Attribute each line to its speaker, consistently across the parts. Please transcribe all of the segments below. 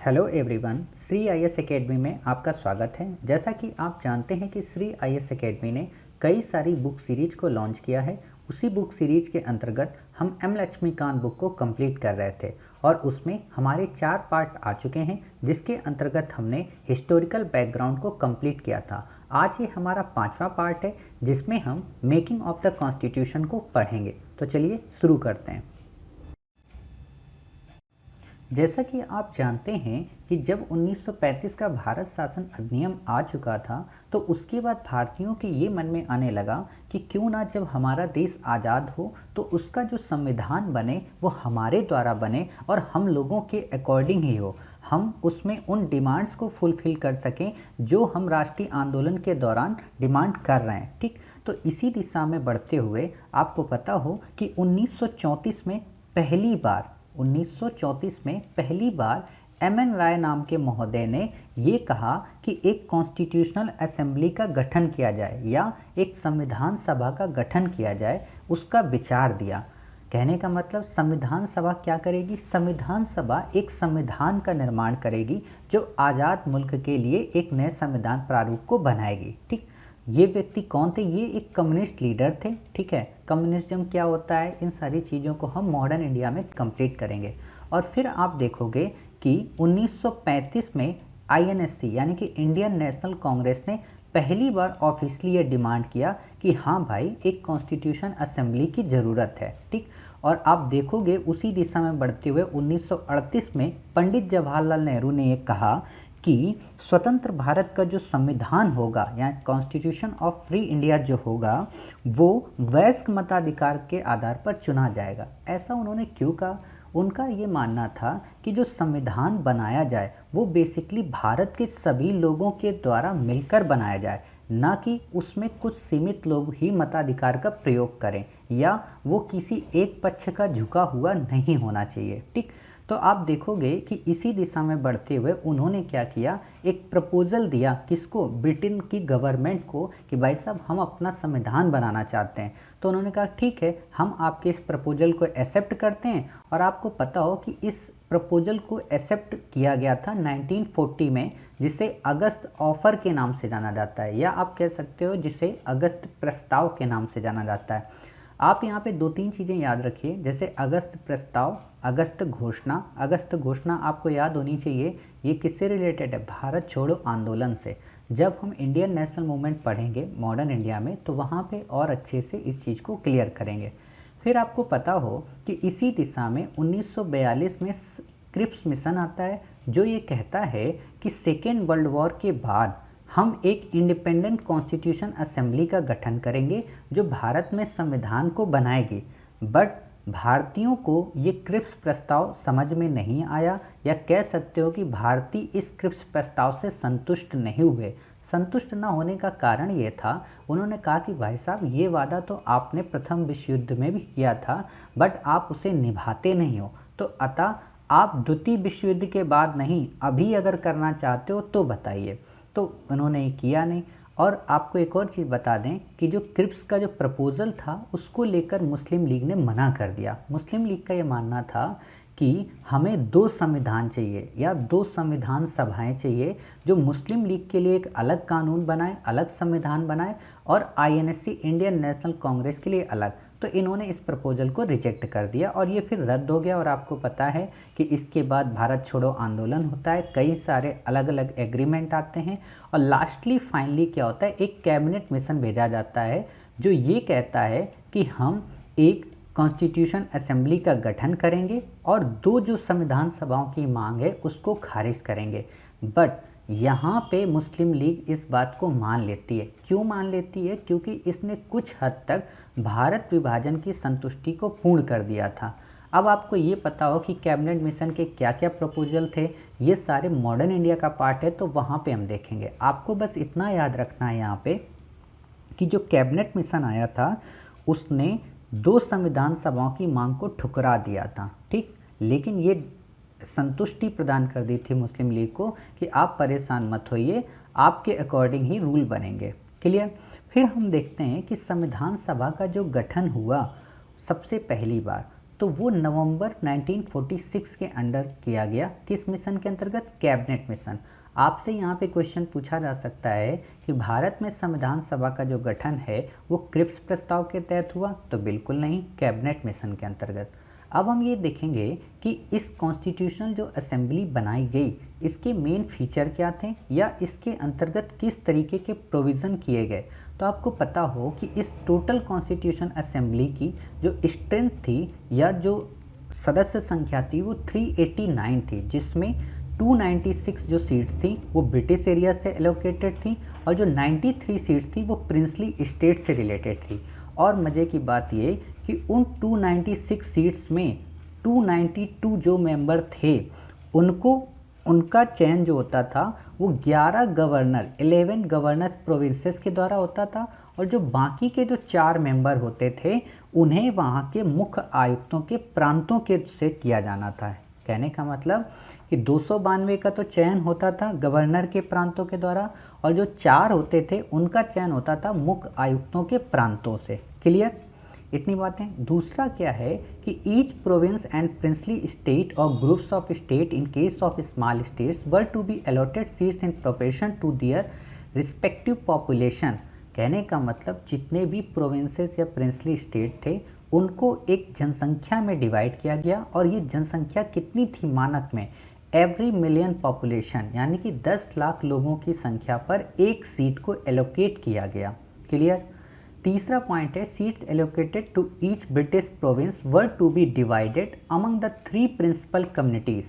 Speaker 1: Hello everyone, Shri IAS academy में आपका स्वागत है। जैसा कि आप जानते हैं कि श्री आईएएस एकेडमी ने कई सारी बुक सीरीज को लॉन्च किया है। उसी बुक सीरीज के अंतर्गत हम एम लक्ष्मीकांत बुक को कंप्लीट कर रहे थे और उसमें हमारे 4 पार्ट आ चुके हैं, जिसके अंतर्गत हमने हिस्टोरिकल बैकग्राउंड को कंप्लीट किया था। आज ये हमारा 5वां पार्ट है, जिसमें हम मेकिंग ऑफ द कॉन्स्टिट्यूशन को पढ़ेंगे। तो चलिए शुरू करते हैं। जैसा कि आप जानते हैं कि जब 1935 का भारत शासन अधिनियम आ चुका था, तो उसके बाद भारतीयों के ये मन में आने लगा कि क्यों ना जब हमारा देश आज़ाद हो तो उसका जो संविधान बने वो हमारे द्वारा बने और हम लोगों के अकॉर्डिंग ही हो। हम उसमें उन डिमांड्स को फुलफ़िल कर सकें जो हम राष्ट्रीय आंदोलन के दौरान डिमांड कर रहे हैं। ठीक, तो इसी दिशा में बढ़ते हुए आपको पता हो कि 1934 में पहली बार एम.एन. राय नाम के महोदय ने ये कहा कि एक कॉन्स्टिट्यूशनल असेंबली का गठन किया जाए या एक संविधान सभा का गठन किया जाए, उसका विचार दिया। कहने का मतलब संविधान सभा क्या करेगी? संविधान सभा एक संविधान का निर्माण करेगी जो आज़ाद मुल्क के लिए एक नए संविधान प्रारूप को बनाएगी। ठीक, ये व्यक्ति कौन थे? ये एक कम्युनिस्ट लीडर थे। ठीक है, कम्युनिज्म क्या होता है, इन सारी चीज़ों को हम मॉडर्न इंडिया में कंप्लीट करेंगे। और फिर आप देखोगे कि 1935 में आईएनएससी यानी कि इंडियन नेशनल कांग्रेस ने पहली बार ऑफिशियली ये डिमांड किया कि हाँ भाई, एक कॉन्स्टिट्यूशन असेंबली की ज़रूरत है। ठीक, और आप देखोगे उसी दिशा में बढ़ते हुए 1938 में पंडित जवाहरलाल नेहरू ने ये कहा कि स्वतंत्र भारत का जो संविधान होगा या कॉन्स्टिट्यूशन ऑफ फ्री इंडिया जो होगा वो वयस्क मताधिकार के आधार पर चुना जाएगा। ऐसा उन्होंने क्यों कहा? उनका ये मानना था कि जो संविधान बनाया जाए वो बेसिकली भारत के सभी लोगों के द्वारा मिलकर बनाया जाए, ना कि उसमें कुछ सीमित लोग ही मताधिकार का प्रयोग करें या वो किसी एक पक्ष का झुका हुआ नहीं होना चाहिए। ठीक, तो आप देखोगे कि इसी दिशा में बढ़ते हुए उन्होंने क्या किया, एक प्रपोजल दिया। किसको? ब्रिटेन की गवर्नमेंट को, कि भाई साहब हम अपना संविधान बनाना चाहते हैं। तो उन्होंने कहा ठीक है, हम आपके इस प्रपोजल को एक्सेप्ट करते हैं। और आपको पता हो कि इस प्रपोजल को एक्सेप्ट किया गया था 1940 में, जिसे अगस्त ऑफर के नाम से जाना जाता है, या आप कह सकते हो जिसे अगस्त प्रस्ताव के नाम से जाना जाता है। आप यहाँ पे 2-3 चीज़ें याद रखिए, जैसे अगस्त प्रस्ताव, अगस्त घोषणा। अगस्त घोषणा आपको याद होनी चाहिए, ये किससे रिलेटेड है? भारत छोड़ो आंदोलन से। जब हम इंडियन नेशनल मूवमेंट पढ़ेंगे मॉडर्न इंडिया में तो वहाँ पे और अच्छे से इस चीज़ को क्लियर करेंगे। फिर आपको पता हो कि इसी दिशा में 1942 में क्रिप्स मिशन आता है, जो ये कहता है कि सेकेंड वर्ल्ड वॉर के बाद हम एक इंडिपेंडेंट कॉन्स्टिट्यूशन असेंबली का गठन करेंगे जो भारत में संविधान को बनाएगी। बट भारतीयों को ये क्रिप्स प्रस्ताव समझ में नहीं आया, या कह सकते हो कि भारतीय इस क्रिप्स प्रस्ताव से संतुष्ट नहीं हुए। संतुष्ट ना होने का कारण ये था, उन्होंने कहा कि भाई साहब, ये वादा तो आपने प्रथम विश्व युद्ध में भी किया था, बट आप उसे निभाते नहीं हो, तो अतः आप द्वितीय विश्व युद्ध के बाद नहीं, अभी अगर करना चाहते हो तो बताइए। तो उन्होंने किया नहीं। और आपको एक और चीज़ बता दें कि जो क्रिप्स का जो प्रपोज़ल था उसको लेकर मुस्लिम लीग ने मना कर दिया। मुस्लिम लीग का ये मानना था कि हमें 2 संविधान चाहिए या 2 संविधान सभाएं चाहिए, जो मुस्लिम लीग के लिए एक अलग कानून बनाए, अलग संविधान बनाए, और आईएनएससी इंडियन नेशनल कांग्रेस के लिए अलग। तो इन्होंने इस प्रपोजल को रिजेक्ट कर दिया और ये फिर रद्द हो गया। और आपको पता है कि इसके बाद भारत छोड़ो आंदोलन होता है, कई सारे अलग अलग एग्रीमेंट आते हैं, और लास्टली फाइनली क्या होता है, एक कैबिनेट मिशन भेजा जाता है जो ये कहता है कि हम एक कॉन्स्टिट्यूशन असेंबली का गठन करेंगे और 2 जो संविधान सभाओं की मांग है उसको खारिज करेंगे। बट यहाँ पे मुस्लिम लीग इस बात को मान लेती है। क्यों मान लेती है? क्योंकि इसने कुछ हद तक भारत विभाजन की संतुष्टि को पूर्ण कर दिया था। अब आपको ये पता हो कि कैबिनेट मिशन के क्या क्या प्रपोजल थे, ये सारे मॉडर्न इंडिया का पार्ट है, तो वहाँ पे हम देखेंगे। आपको बस इतना याद रखना है यहाँ पे कि जो कैबिनेट मिशन आया था उसने 2 संविधान सभाओं की मांग को ठुकरा दिया था। ठीक, लेकिन ये संतुष्टि प्रदान कर दी थी मुस्लिम लीग को कि आप परेशान मत होइए, आपके अकॉर्डिंग ही रूल बनेंगे। क्लियर? फिर हम देखते हैं कि संविधान सभा का जो गठन हुआ सबसे पहली बार, तो वो नवंबर 1946 के अंडर किया गया। किस मिशन के अंतर्गत? Cabinet mission. आपसे यहाँ पे क्वेश्चन पूछा जा सकता है कि भारत में संविधान सभा का जो गठन है वो क्रिप्स प्रस्ताव के तहत हुआ? तो बिल्कुल नहीं, कैबिनेट मिशन के अंतर्गत। अब हम ये देखेंगे कि इस कॉन्स्टिट्यूशनल जो असेंबली बनाई गई इसके मेन फीचर क्या थे या इसके अंतर्गत किस तरीके के प्रोविज़न किए गए। तो आपको पता हो कि इस टोटल कॉन्स्टिट्यूशन असेंबली की जो स्ट्रेंथ थी या जो सदस्य संख्या थी वो 389 थी, जिसमें 296 जो सीट्स थी वो ब्रिटिश एरिया से एलोकेटेड थी और जो 93 सीट्स थी वो प्रिंसली स्टेट से रिलेटेड थी। और मज़े की बात ये कि उन 296 सीट्स में 292 जो मेंबर थे उनका चयन जो होता था वो 11 गवर्नर्स प्रोविंसेस के द्वारा होता था और जो बाकी के जो 4 मेंबर होते थे उन्हें वहाँ के मुख्य आयुक्तों के प्रांतों के से किया जाना था। कहने का मतलब कि 292 का तो चयन होता था गवर्नर के प्रांतों के द्वारा और जो 4 होते थे उनका चयन होता था मुख्य आयुक्तों के प्रांतों से। क्लियर? इतनी बातें। दूसरा क्या है कि each province and princely state और groups of state in case of small states were to be allotted seats in proportion to their respective population. कहने का मतलब जितने भी प्रोविंसेस या प्रिंसली स्टेट थे उनको एक जनसंख्या में डिवाइड किया गया और ये जनसंख्या कितनी थी मानक में? एवरी मिलियन पॉपुलेशन, यानी कि 10 लाख लोगों की संख्या पर एक सीट को एलोकेट किया गया। क्लियर? तीसरा पॉइंट है seats allocated to each British province were to be divided among the 3 principal communities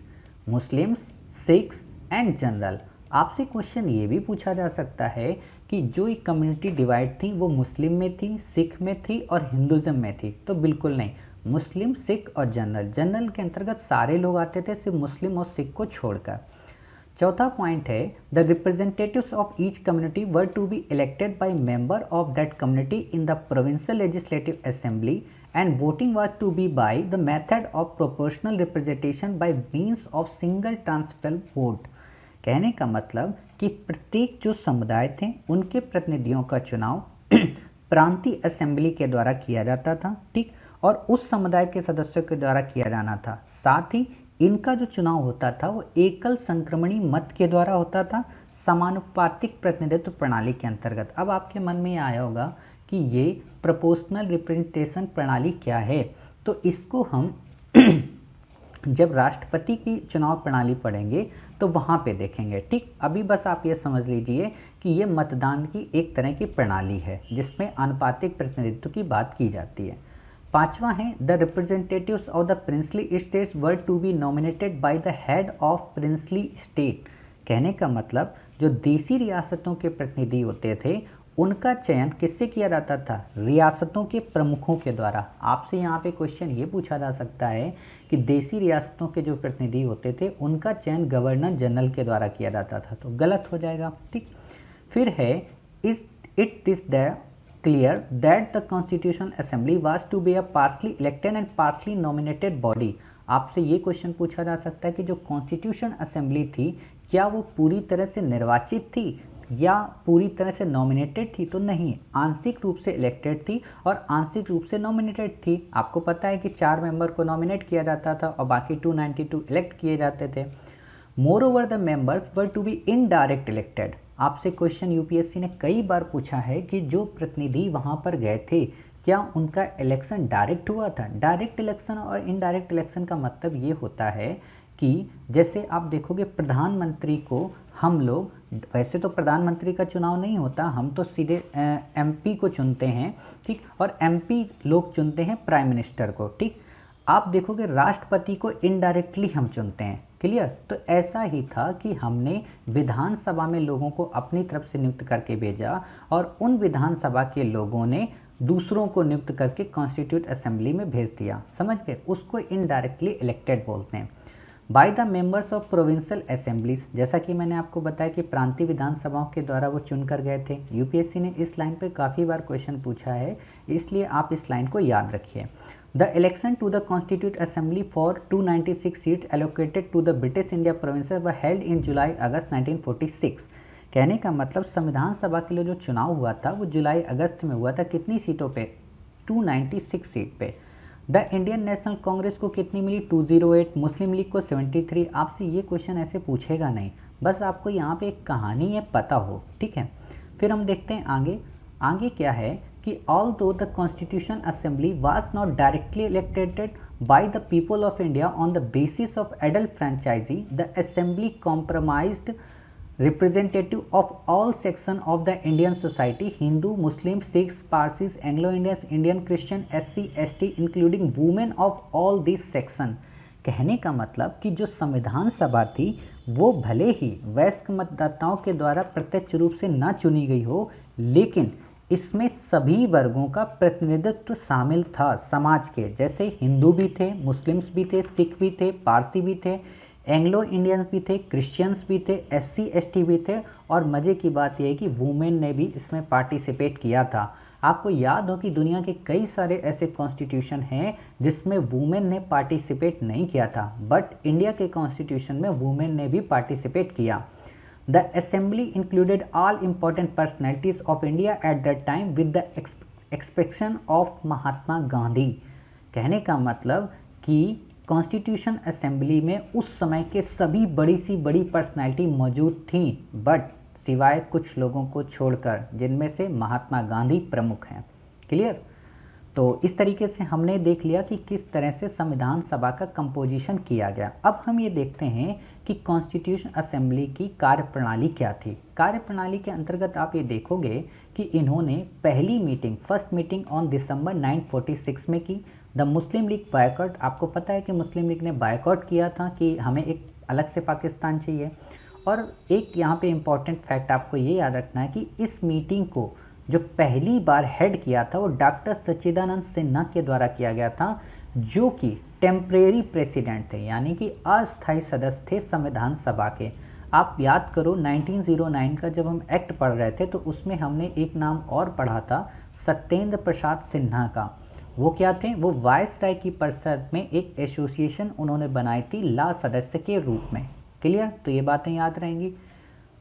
Speaker 1: Muslims, Sikhs and general. आपसे क्वेश्चन ये भी पूछा जा सकता है कि जो एक कम्युनिटी डिवाइड थी वो मुस्लिम में थी, सिख में थी और हिंदुज़म में थी? तो बिल्कुल नहीं, मुस्लिम, सिख और जनरल के अंतर्गत सारे लोग आते थे, सिर्फ मुस्लिम और सिख को छोड़कर। चौथा पॉइंट है the representatives of each community were to be elected by member of that community in the provincial legislative assembly and voting was to be by the method of proportional representation by means of single transfer vote. कहने का मतलब कि प्रत्येक जो समुदाय थे उनके प्रतिनिधियों का चुनाव प्रांतीय असेंबली के द्वारा किया जाता था, ठीक, और उस समुदाय के सदस्यों के द्वारा किया जाना था। साथ ही इनका जो चुनाव होता था वो एकल संक्रमणी मत के द्वारा होता था, समानुपातिक प्रतिनिधित्व प्रणाली के अंतर्गत। अब आपके मन में आया होगा कि ये प्रोपोर्शनल रिप्रेजेंटेशन प्रणाली क्या है, तो इसको हम जब राष्ट्रपति की चुनाव प्रणाली पढ़ेंगे तो वहाँ पे देखेंगे, ठीक। अभी बस आप ये समझ लीजिए कि ये मतदान की एक तरह की प्रणाली है जिसमें आनुपातिक प्रतिनिधित्व की बात की जाती है। पांचवा है the representatives of the princely states were to be nominated by the head of princely state. कहने का मतलब जो देसी रियासतों के प्रतिनिधि होते थे उनका चयन किससे किया जाता था? रियासतों के प्रमुखों के द्वारा। आपसे यहाँ पे क्वेश्चन ये पूछा जा सकता है कि देसी रियासतों के जो प्रतिनिधि होते थे उनका चयन गवर्नर जनरल के द्वारा किया जाता था, तो गलत हो जाएगा, ठीक। फिर है is it this the clear that the constitutional assembly was to be a partially elected and partially nominated body। आपसे ये क्वेश्चन पूछा जा सकता है कि जो कॉन्स्टिट्यूशन असेंबली थी क्या वो पूरी तरह से निर्वाचित थी या पूरी तरह से नॉमिनेटेड थी? तो नहीं, आंशिक रूप से इलेक्टेड थी और आंशिक रूप से नॉमिनेटेड थी। आपको पता है कि 4 मेंबर को नॉमिनेट किया जाता था और बाकी 292 इलेक्ट किए जाते थे। More over the members were to be indirect elected. आपसे क्वेश्चन यूपीएससी ने कई बार पूछा है कि जो प्रतिनिधि वहां पर गए थे क्या उनका इलेक्शन डायरेक्ट हुआ था? डायरेक्ट इलेक्शन और इनडायरेक्ट इलेक्शन का मतलब ये होता है कि जैसे आप देखोगे प्रधानमंत्री को हम लोग, वैसे तो प्रधानमंत्री का चुनाव नहीं होता, हम तो सीधे एमपी को चुनते हैं, ठीक, और एमपी लोग चुनते हैं प्राइम मिनिस्टर को, ठीक। आप देखोगे राष्ट्रपति को इनडायरेक्टली हम चुनते हैं। क्लियर? तो ऐसा ही था कि हमने विधानसभा में लोगों को अपनी तरफ से नियुक्त करके भेजा और उन विधानसभा के लोगों ने दूसरों को नियुक्त करके कॉन्स्टिट्यूट असेंबली में भेज दिया। समझ गए? उसको इनडायरेक्टली इलेक्टेड बोलते हैं। By the members of provincial assemblies, जैसा कि मैंने आपको बताया कि प्रांतीय विधानसभाओं के द्वारा वो चुनकर गए थे। यूपीएससी ने इस लाइन पे काफ़ी बार क्वेश्चन पूछा है, इसलिए आप इस लाइन को याद रखिए। The election to the Constituent Assembly for 296 seats allocated to the British India provinces were held in July-August 1946। कहने का मतलब संविधान सभा के लिए जो चुनाव हुआ था वो जुलाई अगस्त में हुआ था। कितनी सीटों पे? 296 सीट पे। द इंडियन नेशनल कांग्रेस को कितनी मिली 208, मुस्लिम लीग को 73। आपसे ये क्वेश्चन ऐसे पूछेगा नहीं, बस आपको यहाँ पे एक कहानी है पता हो, ठीक है। फिर हम देखते हैं आगे। आगे क्या है कि although the Constitution Assembly was not directly elected by the people of India on the basis of adult franchisee, the Assembly comprised representative of all sections of the Indian society: Hindu, Muslim, Sikhs, Parsis, Anglo-Indians, Indian Christian, SC, ST, including women of all these sections। कहने का मतलब कि जो संविधान सभा थी वो भले ही वयस्क मतदाताओं के द्वारा प्रत्यक्ष रूप से न चुनी गई हो, लेकिन इसमें सभी वर्गों का प्रतिनिधित्व शामिल था समाज के, जैसे हिंदू भी थे, मुस्लिम्स भी थे, सिख भी थे, पारसी भी थे, एंग्लो इंडियंस भी थे, क्रिश्चियंस भी थे, SC ST भी थे, और मज़े की बात यह है कि वुमेन ने भी इसमें पार्टिसिपेट किया था। आपको याद हो कि दुनिया के कई सारे ऐसे कॉन्स्टिट्यूशन हैं जिसमें वुमेन ने पार्टिसिपेट नहीं किया था, बट इंडिया के कॉन्स्टिट्यूशन में वुमेन ने भी पार्टिसिपेट किया। The assembly included all important personalities of India at that time with the exception of Mahatma Gandhi. कहने का मतलब कि कॉन्स्टिट्यूशन असेंबली में उस समय के सभी बड़ी सी बड़ी पर्सनैलिटी मौजूद थी, बट सिवाय कुछ लोगों को छोड़कर, जिनमें से महात्मा गांधी प्रमुख हैं। क्लियर? तो इस तरीके से हमने देख लिया कि किस तरह से संविधान सभा का कंपोजिशन किया गया। अब हम ये देखते हैं कि कॉन्स्टिट्यूशन असेंबली की कार्यप्रणाली क्या थी। कार्यप्रणाली के अंतर्गत आप ये देखोगे कि इन्होंने पहली meeting, first meeting on December 946 में की। द मुस्लिम लीग बायकॉट, आपको पता है कि मुस्लिम लीग ने बायकॉट किया था कि हमें एक अलग से पाकिस्तान चाहिए। और एक यहाँ पे इम्पॉर्टेंट फैक्ट आपको ये याद रखना है कि इस मीटिंग को जो पहली बार हेड किया था वो डॉक्टर सच्चिदानंद सिन्हा के द्वारा किया गया था, जो कि टेम्परेरी प्रेसिडेंट थे, यानी कि अस्थायी सदस्य थे संविधान सभा के। आप याद करो 1909 का जब हम एक्ट पढ़ रहे थे तो उसमें हमने एक नाम और पढ़ा था, सत्येंद्र प्रसाद सिन्हा का। वो क्या थे? वो वायसराय की परिषद में एक एसोसिएशन उन्होंने बनाई थी ला सदस्य के रूप में। क्लियर? तो ये बातें याद रहेंगी।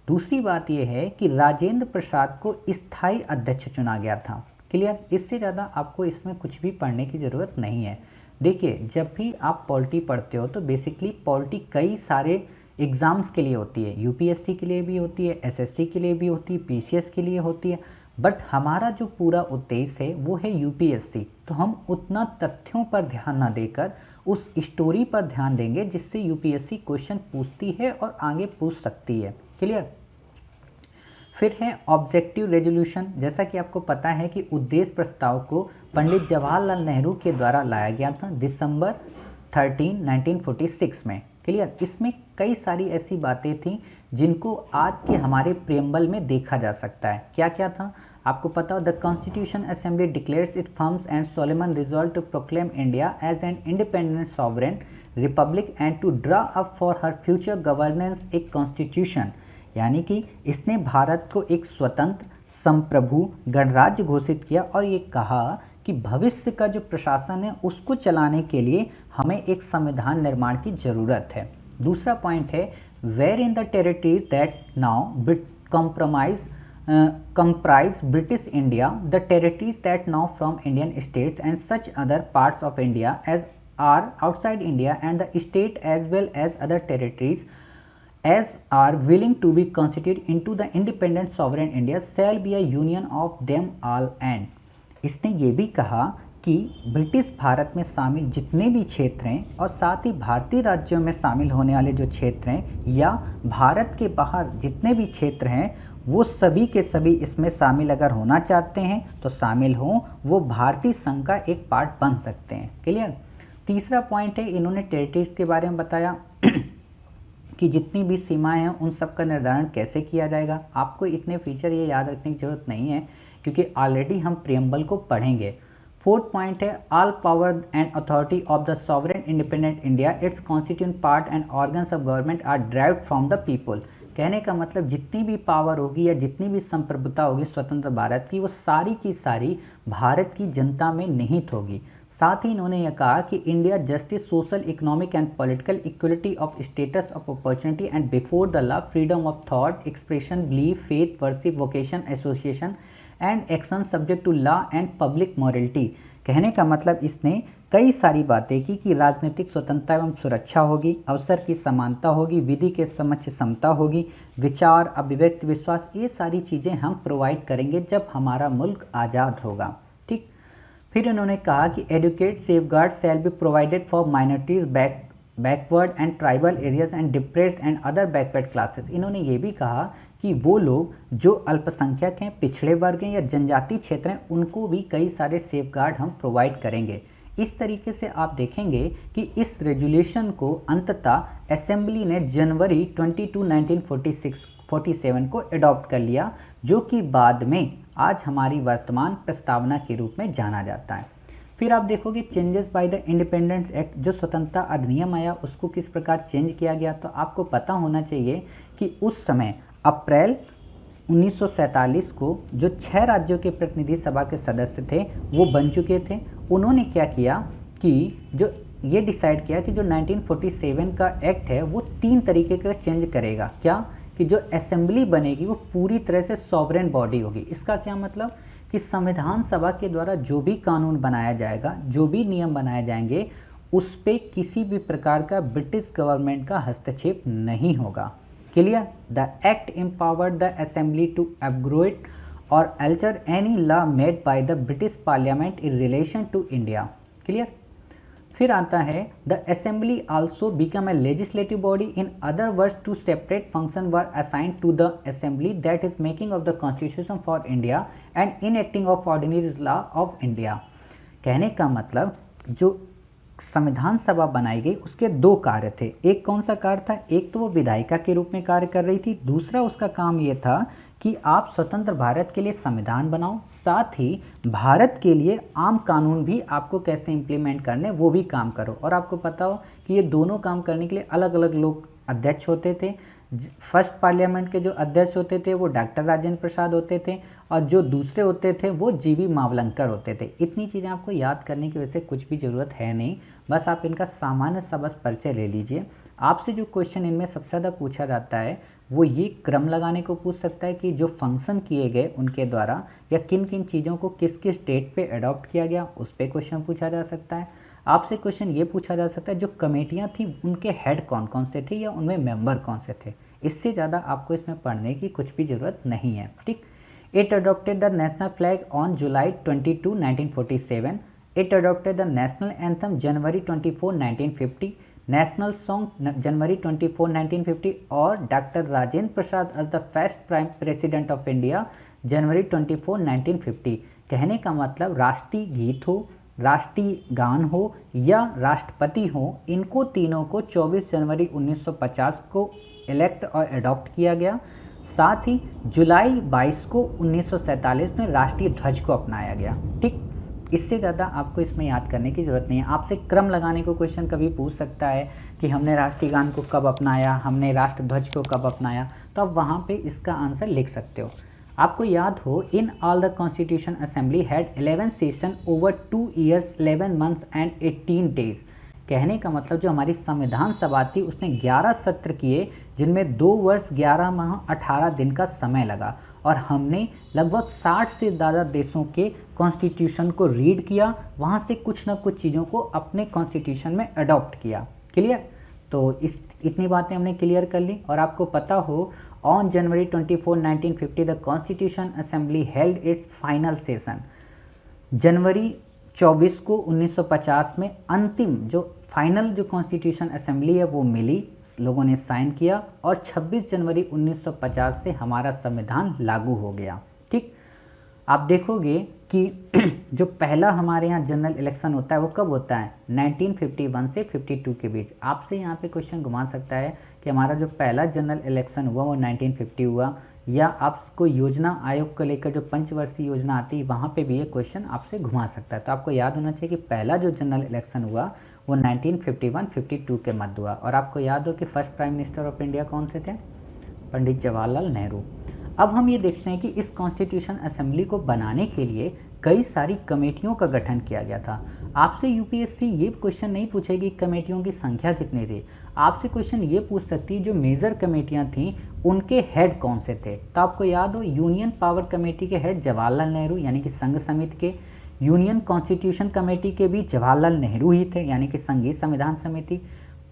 Speaker 1: दूसरी बात यह है कि राजेंद्र प्रसाद को स्थायी अध्यक्ष चुना गया था। क्लियर? इससे ज़्यादा आपको इसमें कुछ भी पढ़ने की ज़रूरत नहीं है। देखिए, जब भी आप पॉलिटी पढ़ते हो तो बेसिकली पॉलिटी कई सारे एग्ज़ाम्स के लिए होती है, यूपीएससी के लिए भी होती है, एसएससी के लिए भी होती है, पीसीएस के लिए होती है, बट हमारा जो पूरा उद्देश्य है वो है यूपीएससी। तो हम उतना तथ्यों पर ध्यान ना देकर उस स्टोरी पर ध्यान देंगे जिससे यूपीएससी क्वेश्चन पूछती है और आगे पूछ सकती है। क्लियर? फिर है ऑब्जेक्टिव रेजोल्यूशन। जैसा कि आपको पता है कि उद्देश्य प्रस्ताव को पंडित जवाहरलाल नेहरू के द्वारा लाया गया था दिसंबर 13, 1946 में। क्लियर? इसमें कई सारी ऐसी बातें थीं जिनको आज के हमारे प्रियम्बल में देखा जा सकता है। क्या क्या था आपको पता हो? The constitution assembly declares it firms and solemn resolve to proclaim India as an independent sovereign republic and to draw up for her future governance a constitution. यानी कि इसने भारत को एक स्वतंत्र संप्रभु गणराज्य घोषित किया और ये कहा कि भविष्य का जो प्रशासन है उसको चलाने के लिए हमें एक संविधान निर्माण की ज़रूरत है। दूसरा पॉइंट है where in the territories that now comprise British India, the territories that now form Indian states and such other parts of India as are outside India and the state as well as other territories as are willing to be constituted into the independent sovereign India shall be a union of them all and इसने ये भी कहा कि British Bharat में शामिल जितने भी क्षेत्र हैं और साथ ही भारतीय राज्यों में शामिल होने वाले जो क्षेत्र हैं या भारत के बाहर जितने भी क्षेत्र हैं वो सभी के सभी इसमें शामिल अगर होना चाहते हैं तो शामिल हों, वो भारतीय संघ का एक पार्ट बन सकते हैं। क्लियर? तीसरा पॉइंट है इन्होंने टेरिटरीज के बारे में बताया कि जितनी भी सीमाएं हैं उन सब का निर्धारण कैसे किया जाएगा। आपको इतने फीचर ये याद रखने की जरूरत नहीं है क्योंकि ऑलरेडी हम प्रियम्बल को पढ़ेंगे। फोर्थ पॉइंट है all power and authority of the sovereign independent India its constituent part and organs of government are derived from the people. कहने का मतलब जितनी भी पावर होगी या जितनी भी संप्रभुता होगी स्वतंत्र भारत की, वो सारी की सारी भारत की जनता में निहित होगी। साथ ही इन्होंने यह कहा कि India justice, social, economic and political equality of status of opportunity and before the law, freedom of thought, expression, belief, faith, worship, vocation, association and action subject to law and public morality. कहने का मतलब इसने कई सारी बातें की कि राजनीतिक स्वतंत्रता एवं सुरक्षा होगी, अवसर की समानता होगी, विधि के समक्ष समता होगी, विचार, अभिव्यक्ति, विश्वास, ये सारी चीज़ें हम प्रोवाइड करेंगे जब हमारा मुल्क आज़ाद होगा। ठीक। फिर इन्होंने कहा कि adequate safeguard shall be provided for minorities, backward and tribal areas and depressed and other backward classes. इन्होंने ये भी कहा कि वो लोग जो अल्पसंख्यक हैं, पिछड़े वर्ग हैं या जनजाति क्षेत्र हैं, उनको भी कई सारे सेफगार्ड हम प्रोवाइड करेंगे। इस तरीके से आप देखेंगे कि इस रेजुलेशन को अंततः असेंबली ने जनवरी 22, 1947 को अडॉप्ट कर लिया, जो कि बाद में आज हमारी वर्तमान प्रस्तावना के रूप में जाना जाता है। फिर आप देखोगे changes by the independence act, जो स्वतंत्रता अधिनियम आया उसको किस प्रकार चेंज किया गया। तो आपको पता होना चाहिए कि उस समय अप्रैल 1947 को जो 6 राज्यों के प्रतिनिधि सभा के सदस्य थे वो बन चुके थे। उन्होंने क्या किया कि जो ये डिसाइड किया कि जो 1947 का एक्ट है वो 3 तरीके का चेंज करेगा। क्या कि जो असेंबली बनेगी वो पूरी तरह से सॉवरेन बॉडी होगी। इसका क्या मतलब कि संविधान सभा के द्वारा जो भी कानून बनाया जाएगा, जो भी नियम बनाए जाएंगे, उस पर किसी भी प्रकार का ब्रिटिश गवर्नमेंट का हस्तक्षेप नहीं होगा। Clear. The act empowered the assembly to abrogate और alter any law made by the British parliament in relation to India. Clear. फिर आता है the assembly also become a legislative body, in other words two separate function were assigned to the assembly, that is making of the constitution for India and enacting of ordinary law of India. कहने का मतलब जो संविधान सभा बनाई गई उसके 2 कार्य थे। एक कौन सा कार्य था? एक तो वो विधायिका के रूप में कार्य कर रही थी, दूसरा उसका काम ये था कि आप स्वतंत्र भारत के लिए संविधान बनाओ, साथ ही भारत के लिए आम कानून भी आपको कैसे इम्प्लीमेंट करने वो भी काम करो। और आपको पता हो कि ये दोनों काम करने के लिए अलग अलग लोग अध्यक्ष होते थे। फर्स्ट पार्लियामेंट के जो अध्यक्ष होते थे वो डॉक्टर राजेंद्र प्रसाद होते थे और जो दूसरे होते थे वो जीवी मावलंकर होते थे। इतनी चीज़ें आपको याद करने की वजह से कुछ भी ज़रूरत है नहीं, बस आप इनका सामान्य सा बस परिचय ले लीजिए। आपसे जो क्वेश्चन इनमें सबसे ज़्यादा पूछा जाता है वो ये क्रम लगाने को पूछ सकता है कि जो फंक्शन किए गए उनके द्वारा या किन किन चीज़ों को किस किस डेट पे अडॉप्ट किया गया, उस पर क्वेश्चन पूछा जा सकता है। आपसे क्वेश्चन ये पूछा जा सकता है जो कमेटियाँ थी उनके हेड कौन कौन से थे या उनमें मेंबर कौन से थे। इससे ज़्यादा आपको इसमें पढ़ने की कुछ भी ज़रूरत नहीं है। ठीक। It adopted the national flag on July 22, 1947। It adopted the national anthem January 24, 1950, national song January 24, 1950 और doctor Rajendra Prasad as the first prime president of India January 24, 1950। कहने का मतलब राष्ट्रीय गीत हो, राष्ट्रीय गान हो या राष्ट्रपति हो, इनको तीनों को 24 जनवरी 1950 को इलेक्ट और अडॉप्ट किया गया। साथ ही जुलाई 22 को 1947 में राष्ट्रीय ध्वज को अपनाया गया। ठीक। इससे ज़्यादा आपको इसमें याद करने की ज़रूरत नहीं है। आपसे क्रम लगाने को क्वेश्चन कभी पूछ सकता है कि हमने राष्ट्रीय गान को कब अपनाया, हमने राष्ट्र ध्वज को कब अपनाया, तो आप वहाँ पे इसका आंसर लिख सकते हो। आपको याद हो in all the constitution assembly had 11 session over 2 years 11 months and 18 days। कहने का मतलब जो हमारी संविधान सभा थी उसने 11 सत्र किए जिनमें 2 वर्ष 11 माह 18 दिन का समय लगा और हमने लगभग 60 से ज़्यादा देशों के कॉन्स्टिट्यूशन को रीड किया, वहाँ से कुछ ना कुछ चीज़ों को अपने कॉन्स्टिट्यूशन में अडॉप्ट किया। क्लियर। तो इतनी बातें हमने क्लियर कर ली। और आपको पता हो on January 24, 1950 the constitution assembly held its final session. जनवरी 24 को 1950 में अंतिम जो फाइनल जो कॉन्स्टिट्यूशन असेंबली है वो मिली, लोगों ने साइन किया और 26 जनवरी 1950 से हमारा संविधान लागू हो गया। ठीक। आप देखोगे कि जो पहला हमारे यहाँ जनरल इलेक्शन होता है वो कब होता है? 1951 से 52 के बीच। आपसे यहाँ पे क्वेश्चन घुमा सकता है कि हमारा जो पहला जनरल इलेक्शन हुआ वो 1950 हुआ, या आपको योजना आयोग को लेकर जो पंचवर्षीय योजना आती है वहाँ पे भी ये क्वेश्चन आपसे घुमा सकता है। तो आपको याद होना चाहिए कि पहला जो जनरल इलेक्शन हुआ वो 1951-52 के मध्य हुआ। और आपको याद हो कि first prime minister of India कौन से थे? पंडित जवाहरलाल नेहरू। अब हम ये देखते हैं कि इस कॉन्स्टिट्यूशन असेंबली को बनाने के लिए कई सारी कमेटियों का गठन किया गया था। आपसे यूपीएससी ये क्वेश्चन नहीं पूछेगी कमेटियों की संख्या कितनी थी, आपसे क्वेश्चन ये पूछ सकती है जो मेजर कमेटियां थीं उनके हेड कौन से थे। तो आपको याद हो यूनियन पावर कमेटी के हेड जवाहरलाल नेहरू यानी कि संघ समिति के, यूनियन कॉन्स्टिट्यूशन कमेटी के भी जवाहरलाल नेहरू ही थे, यानी कि संघीय संविधान समिति।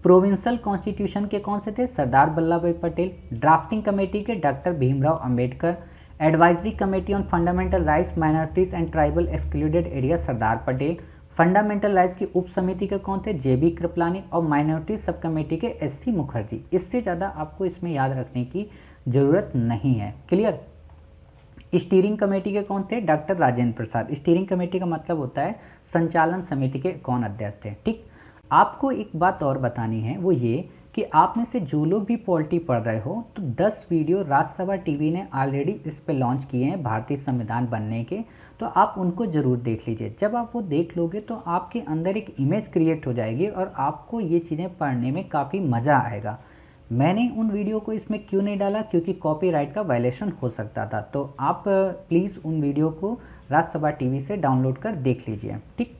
Speaker 1: प्रोविंशियल कॉन्स्टिट्यूशन के कौन से थे? सरदार वल्लभ भाई पटेल। ड्राफ्टिंग कमेटी के doctor Bhimrao Ambedkar. Advisory committee on fundamental rights minorities and tribal excluded area Sardar Patel. Fundamental rights की उप समिति के कौन थे? जेबी कृपलानी। और माइनॉरिटीज सब कमेटी के एससी मुखर्जी। इससे ज़्यादा आपको इसमें याद रखने की ज़रूरत नहीं है। क्लियर? स्टीयरिंग कमेटी के कौन थे? डॉक्टर राजेंद्र प्रसाद। स्टीयरिंग कमेटी का मतलब होता है संचालन समिति के कौन अध्यक्ष थे। ठीक, आपको एक बात और बतानी है, वो ये कि आप में से जो लोग भी पॉलिटी पढ़ रहे हो तो 10 वीडियो राज्यसभा टीवी ने ऑलरेडी इस पे लॉन्च किए हैं भारतीय संविधान बनने के, तो आप उनको ज़रूर देख लीजिए। जब आप वो देख लोगे तो आपके अंदर एक इमेज क्रिएट हो जाएगी और आपको ये चीज़ें पढ़ने में काफ़ी मज़ा आएगा। मैंने उन वीडियो को इसमें क्यों नहीं डाला? क्योंकि कॉपीराइट का वायलेशन हो सकता था। तो आप प्लीज़ उन वीडियो को राज्यसभा टीवी से डाउनलोड कर देख लीजिए। ठीक,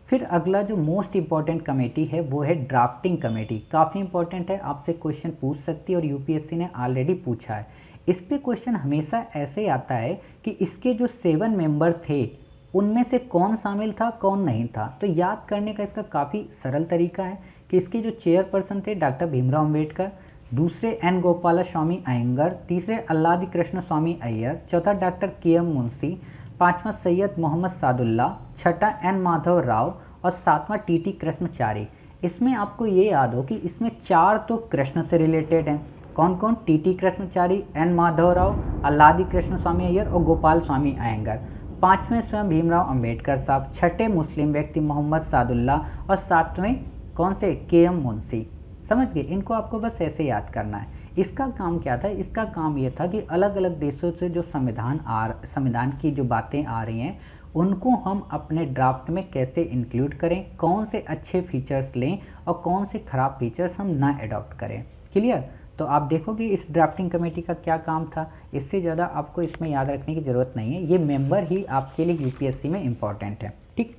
Speaker 1: फिर अगला जो मोस्ट इम्पॉर्टेंट कमेटी है वो है ड्राफ्टिंग कमेटी। काफ़ी इंपॉर्टेंट है, आपसे क्वेश्चन पूछ सकती है और यूपीएससी ने ऑलरेडी पूछा है। इस पे क्वेश्चन हमेशा ऐसे आता है कि इसके जो 7 मेंबर थे उनमें से कौन शामिल था, कौन नहीं था। तो याद करने का इसका काफ़ी सरल तरीका है कि इसके जो चेयरपर्सन थे डॉक्टर भीमराव अम्बेडकर, दूसरे एन गोपाला स्वामी अयंगर, तीसरे अल्लादी कृष्ण स्वामी अय्यर, चौथा डॉक्टर के.एम. मुंशी, पांचवा सैयद मोहम्मद सादुल्ला, छठा एन माधव राव और सातवां टी.टी. कृष्णचारी। इसमें आपको ये याद हो कि इसमें 4 तो कृष्ण से रिलेटेड हैं। कौन कौन? टी.टी. कृष्णचारी, एन माधव राव, अल्लादी कृष्ण स्वामी अय्यर और गोपाल स्वामी अयंगर। 5वें स्वयं भीमराव अंबेडकर साहब, छठे मुस्लिम व्यक्ति मोहम्मद सादुल्ला और 7वें कौन से? के.एम. मुंशी। समझ गए? इनको आपको बस ऐसे याद करना है। इसका काम क्या था? इसका काम ये था कि अलग अलग देशों से जो संविधान की जो बातें आ रही हैं उनको हम अपने ड्राफ्ट में कैसे इंक्लूड करें, कौन से अच्छे फीचर्स लें और कौन से ख़राब फीचर्स हम ना अडॉप्ट करें। क्लियर? तो आप देखोगे इस ड्राफ्टिंग कमेटी का क्या काम था। इससे ज़्यादा आपको इसमें याद रखने की ज़रूरत नहीं है, ये मेंबर ही आपके लिए यूपीएससी में इम्पॉर्टेंट है। ठीक,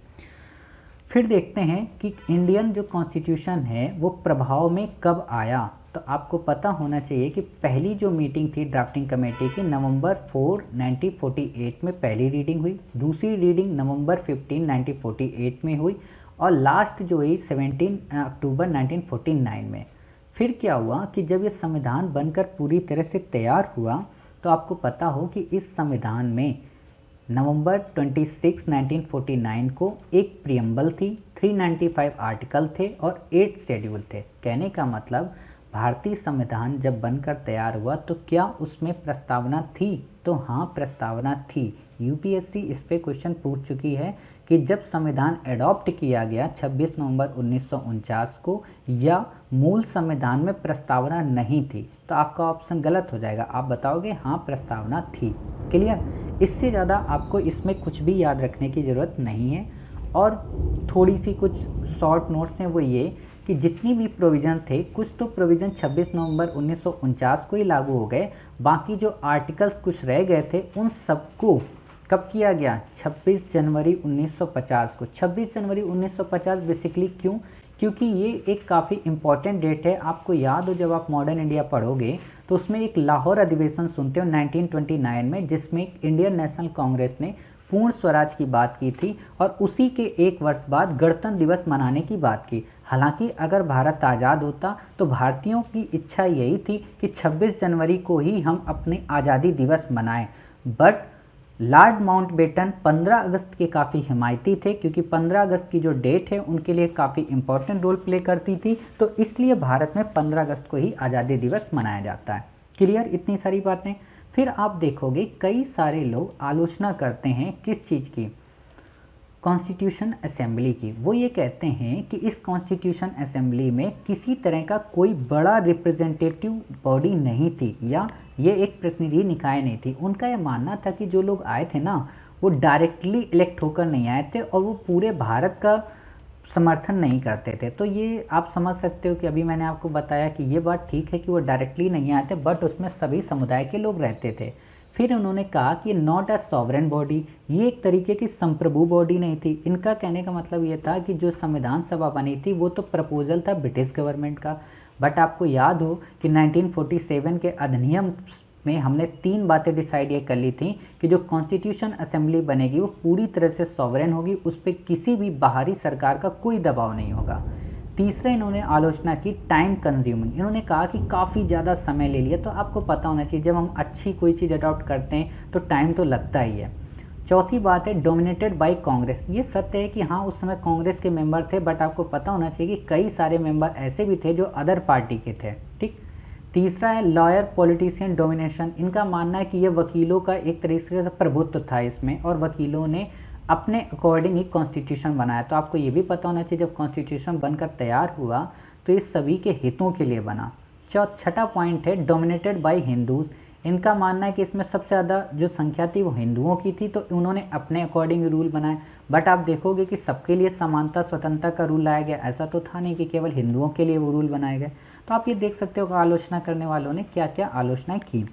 Speaker 1: फिर देखते हैं कि इंडियन जो कॉन्स्टिट्यूशन है वो प्रभाव में कब आया। तो आपको पता होना चाहिए कि पहली जो मीटिंग थी ड्राफ्टिंग कमेटी की नवंबर 4, 1948 में पहली रीडिंग हुई, दूसरी रीडिंग नवंबर 15, 1948 में हुई और लास्ट जो हुई 17 अक्टूबर 1949 में। फिर क्या हुआ कि जब ये संविधान बनकर पूरी तरह से तैयार हुआ तो आपको पता हो कि इस संविधान में नवंबर 26, 1949 को एक प्रियम्बल थी, 395 आर्टिकल थे और 8 शेड्यूल थे। कहने का मतलब भारतीय संविधान जब बनकर तैयार हुआ तो क्या उसमें प्रस्तावना थी? तो हाँ, प्रस्तावना थी। यूपीएससी इस पे क्वेश्चन पूछ चुकी है कि जब संविधान एडॉप्ट किया गया 26 नवंबर 1949 को या मूल संविधान में प्रस्तावना नहीं थी, तो आपका ऑप्शन गलत हो जाएगा। आप बताओगे हाँ प्रस्तावना थी। क्लियर? इससे ज़्यादा आपको इसमें कुछ भी याद रखने की ज़रूरत नहीं है। और थोड़ी सी कुछ शॉर्ट नोट्स हैं, वो ये कि जितनी भी प्रोविज़न थे, कुछ तो प्रोविज़न 26 नवंबर 1949 को ही लागू हो गए, बाकी जो आर्टिकल्स कुछ रह गए थे उन सबको कब किया गया? 26 जनवरी 1950 को। 26 जनवरी 1950 बेसिकली क्यों? क्योंकि ये एक काफ़ी इम्पॉर्टेंट डेट है। आपको याद हो जब आप मॉडर्न इंडिया पढ़ोगे तो उसमें एक लाहौर अधिवेशन सुनते हो 1929 में, जिसमें इंडियन नेशनल कांग्रेस ने पूर्ण स्वराज की बात की थी और उसी के 1 वर्ष बाद गणतंत्र दिवस मनाने की बात की। हालांकि अगर भारत आज़ाद होता तो भारतीयों की इच्छा यही थी कि 26 जनवरी को ही हम अपने आज़ादी दिवस मनाएं, बट लॉर्ड माउंटबेटन 15 अगस्त के काफ़ी हिमायती थे, क्योंकि 15 अगस्त की जो डेट है उनके लिए काफ़ी इंपॉर्टेंट रोल प्ले करती थी, तो इसलिए भारत में 15 अगस्त को ही आज़ादी दिवस मनाया जाता है। क्लियर? इतनी सारी बातें। फिर आप देखोगे कई सारे लोग आलोचना करते हैं किस चीज़ की? कॉन्स्टिट्यूशन असेंबली की। वो ये कहते हैं कि इस कॉन्स्टिट्यूशन असेंबली में किसी तरह का कोई बड़ा रिप्रेजेंटेटिव बॉडी नहीं थी या ये एक प्रतिनिधि निकाय नहीं थी। उनका यह मानना था कि जो लोग आए थे ना वो डायरेक्टली इलेक्ट होकर नहीं आए थे और वो पूरे भारत का समर्थन नहीं करते थे। तो ये आप समझ सकते हो कि अभी मैंने आपको बताया कि ये बात ठीक है कि वो डायरेक्टली नहीं आए थे, बट उसमें सभी समुदाय के लोग रहते थे। फिर उन्होंने कहा कि नॉट अ सॉवरेन बॉडी, ये एक तरीके की संप्रभु बॉडी नहीं थी। इनका कहने का मतलब ये था कि जो संविधान सभा बनी थी वो तो प्रपोजल था ब्रिटिश गवर्नमेंट का, बट आपको याद हो कि 1947 के अधिनियम में हमने 3 बातें डिसाइड ये कर ली थी कि जो कॉन्स्टिट्यूशन असेंबली बनेगी वो पूरी तरह से सॉवरेन होगी, उस पर किसी भी बाहरी सरकार का कोई दबाव नहीं होगा। तीसरा इन्होंने आलोचना की टाइम कंज्यूमिंग, इन्होंने कहा कि काफ़ी ज़्यादा समय ले लिया। तो आपको पता होना चाहिए जब हम अच्छी कोई चीज़ अडॉप्ट करते हैं तो टाइम तो लगता ही है। चौथी बात है डोमिनेटेड बाय कांग्रेस, ये सत्य है कि हाँ उस समय कांग्रेस के मेंबर थे, बट आपको पता होना चाहिए कि कई सारे मेंबर ऐसे भी थे जो अदर पार्टी के थे। ठीक। तीसरा है लॉयर पॉलिटिशियन डोमिनेशन, इनका मानना है कि ये वकीलों का एक तरीके से प्रभुत्व था इसमें और वकीलों ने अपने अकॉर्डिंग ही कॉन्स्टिट्यूशन बनाया। तो आपको ये भी पता होना चाहिए जब कॉन्स्टिट्यूशन बनकर तैयार हुआ तो ये सभी के हितों के लिए बना। छठा पॉइंट है डोमिनेटेड बाय हिंदूज, इनका मानना है कि इसमें सबसे ज़्यादा जो संख्या थी वो हिंदुओं की थी, तो उन्होंने अपने अकॉर्डिंग रूल बनाए। बट आप देखोगे कि सबके लिए समानता स्वतंत्रता का रूल लाया गया, ऐसा तो था नहीं कि केवल हिंदुओं के लिए वो रूल बनाए गए। तो आप ये देख सकते हो कि आलोचना करने वालों ने क्या क्या आलोचनाएं की।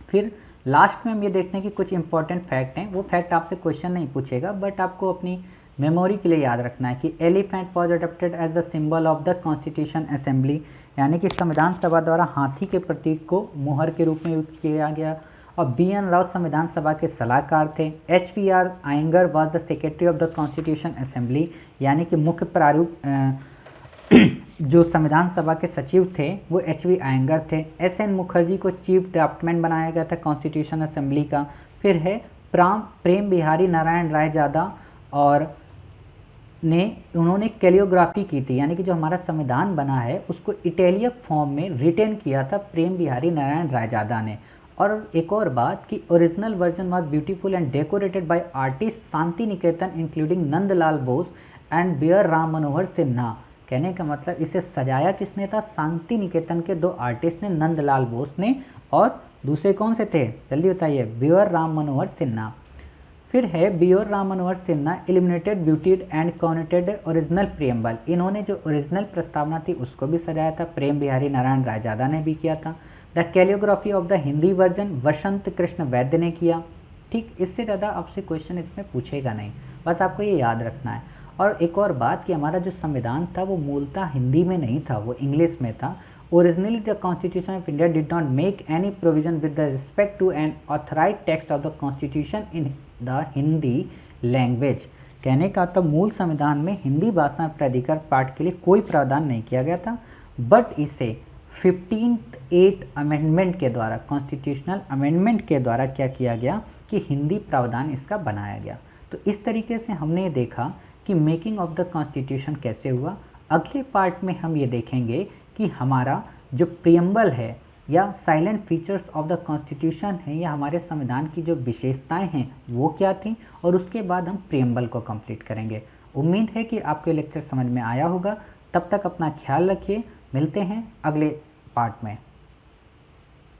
Speaker 1: फिर लास्ट में हम ये देखते हैं कि कुछ इंपॉर्टेंट फैक्ट हैं, वो फैक्ट आपसे क्वेश्चन नहीं पूछेगा बट आपको अपनी मेमोरी के लिए याद रखना है कि elephant was adopted as the symbol of the constitution assembly, यानी कि संविधान सभा द्वारा हाथी के प्रतीक को मुहर के रूप में यूज किया गया। और बी.एन. राव संविधान सभा के सलाहकार थे। H V R. Iyengar was the secretary of the constitution assembly, यानी कि मुख्य प्रारूप जो संविधान सभा के सचिव थे वो एच.वी. आयंगर थे। एस.एन. मुखर्जी को चीफ ड्राफ्टमैन बनाया गया था कॉन्स्टिट्यूशन असेंबली का। फिर है प्रेम बिहारी नारायण रायजादा और उन्होंने कैलियोग्राफी की थी, यानी कि जो हमारा संविधान बना है उसको इटैलिक फॉर्म में रिटेन किया था प्रेम बिहारी नारायण रायजादा ने। और एक और बात कि original version was beautiful and decorated by artist Shanti Niketan including Nandalal Bose and Beohar Ram Manohar Sinha. कहने का मतलब इसे सजाया किसने था? शांति निकेतन के 2 आर्टिस्ट ने, नंदलाल बोस ने और दूसरे कौन से थे जल्दी बताइए? बियर राम मनोहर सिन्हा। फिर है Beohar Ram Manohar Sinha illuminated beautified and connected original preamble, इन्होंने जो ओरिजिनल प्रस्तावना थी उसको भी सजाया था, प्रेम बिहारी नारायण रायजादा ने भी किया था। The calligraphy of the Hindi version Vasant Krishna Vaidya ने किया। ठीक, इससे ज़्यादा आपसे क्वेश्चन इसमें पूछेगा नहीं, बस आपको ये याद रखना है। और एक और बात कि हमारा जो संविधान था वो मूलतः हिंदी में नहीं था, वो इंग्लिश में था। Originally the constitution of India did not make any provision with the respect to an authorised text of the constitution in the Hindi language. कहने का तो मूल संविधान में हिंदी भाषा में प्राधिकार पाठ के लिए कोई प्रावधान नहीं किया गया था, बट इसे 15th अमेंडमेंट के द्वारा, कॉन्स्टिट्यूशनल अमेंडमेंट के द्वारा क्या किया गया कि हिंदी प्रावधान इसका बनाया गया। तो इस तरीके से हमने ये देखा कि मेकिंग ऑफ द कॉन्स्टिट्यूशन कैसे हुआ। अगले पार्ट में हम ये देखेंगे कि हमारा जो प्रियम्बल है या salient features of the constitution है या हमारे संविधान की जो विशेषताएं हैं वो क्या थी, और उसके बाद हम प्रियम्बल को कंप्लीट करेंगे। उम्मीद है कि आपको लेक्चर समझ में आया होगा। तब तक अपना ख्याल रखिए, मिलते हैं अगले पार्ट में।